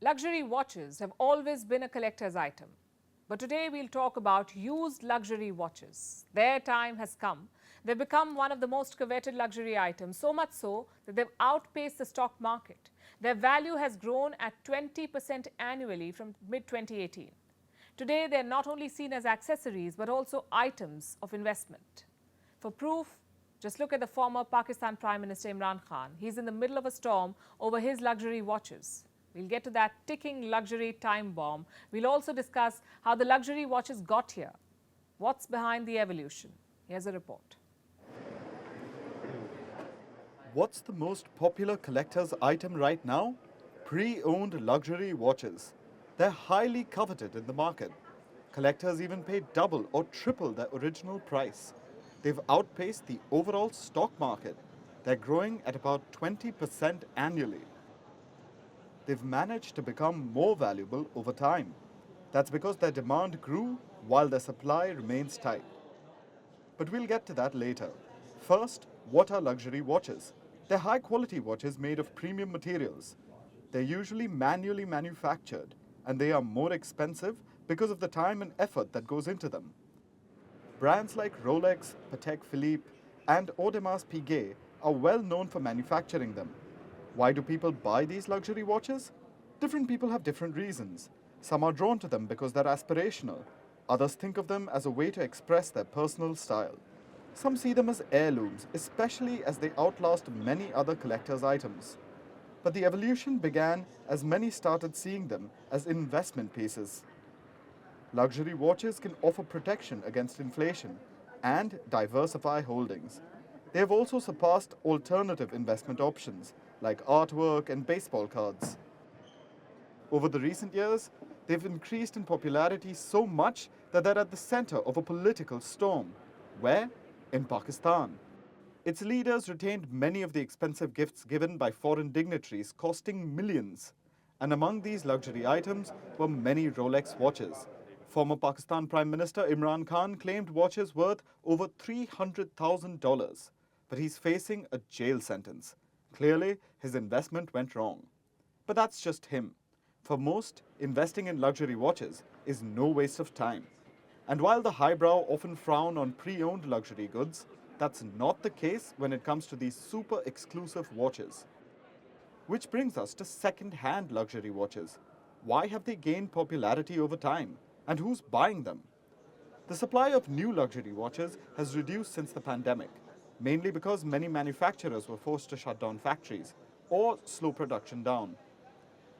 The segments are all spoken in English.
Luxury watches have always been a collector's item. But today we'll talk about used luxury watches. Their time has come. They've become one of the most coveted luxury items, so much so that they've outpaced the stock market. Their value has grown at 20% annually from mid-2018. Today, they're not only seen as accessories, but also items of investment. For proof, just look at the former Pakistan Prime Minister Imran Khan. He's in the middle of a storm over his luxury watches. We'll get to that ticking luxury time bomb. We'll also discuss how the luxury watches got here. What's behind the evolution? Here's a report. What's the most popular collector's item right now? Pre-owned luxury watches. They're highly coveted in the market. Collectors even pay double or triple their original price. They've outpaced the overall stock market. They're growing at about 20% annually. They've managed to become more valuable over time. That's because their demand grew while their supply remains tight. But we'll get to that later. First, what are luxury watches? They're high-quality watches made of premium materials. They're usually manually manufactured, and they are more expensive because of the time and effort that goes into them. Brands like Rolex, Patek Philippe, and Audemars Piguet are well known for manufacturing them. Why do people buy these luxury watches? Different people have different reasons. Some are drawn to them because they're aspirational. Others think of them as a way to express their personal style. Some see them as heirlooms, especially as they outlast many other collector's items. But the evolution began as many started seeing them as investment pieces. Luxury watches can offer protection against inflation and diversify holdings. They have also surpassed alternative investment options like artwork and baseball cards. Over the recent years, they've increased in popularity so much that they're at the center of a political storm. Where? In Pakistan. Its leaders retained many of the expensive gifts given by foreign dignitaries, costing millions. And among these luxury items were many Rolex watches. Former Pakistan Prime Minister Imran Khan claimed watches worth over $300,000, but he's facing a jail sentence. Clearly, his investment went wrong. But that's just him. For most, investing in luxury watches is no waste of time. And while the highbrow often frown on pre-owned luxury goods, that's not the case when it comes to these super exclusive watches. Which brings us to second-hand luxury watches. Why have they gained popularity over time? And who's buying them? The supply of new luxury watches has reduced since the pandemic, mainly because many manufacturers were forced to shut down factories or slow production down.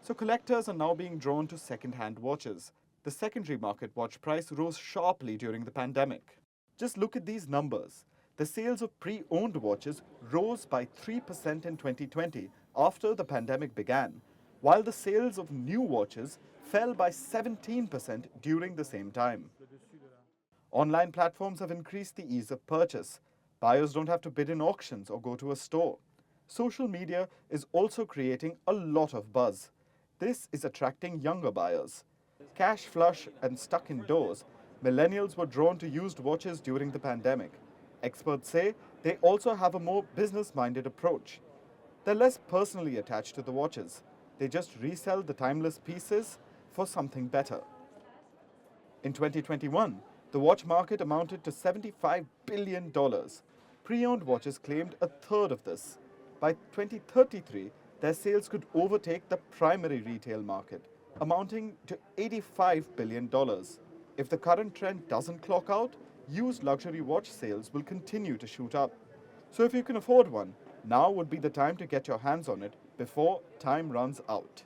So collectors are now being drawn to second-hand watches. The secondary market watch price rose sharply during the pandemic. Just look at these numbers. The sales of pre-owned watches rose by 3% in 2020 after the pandemic began, while the sales of new watches fell by 17% during the same time. Online platforms have increased the ease of purchase. Buyers don't have to bid in auctions or go to a store. Social media is also creating a lot of buzz. This is attracting younger buyers. Cash flush and stuck indoors, millennials were drawn to used watches during the pandemic. Experts say they also have a more business-minded approach. They're less personally attached to the watches. They just resell the timeless pieces for something better. In 2021, the watch market amounted to $75 billion. Pre-owned watches claimed a third of this. By 2033, their sales could overtake the primary retail market, amounting to $85 billion. If the current trend doesn't clock out, used luxury watch sales will continue to shoot up. So if you can afford one, now would be the time to get your hands on it before time runs out.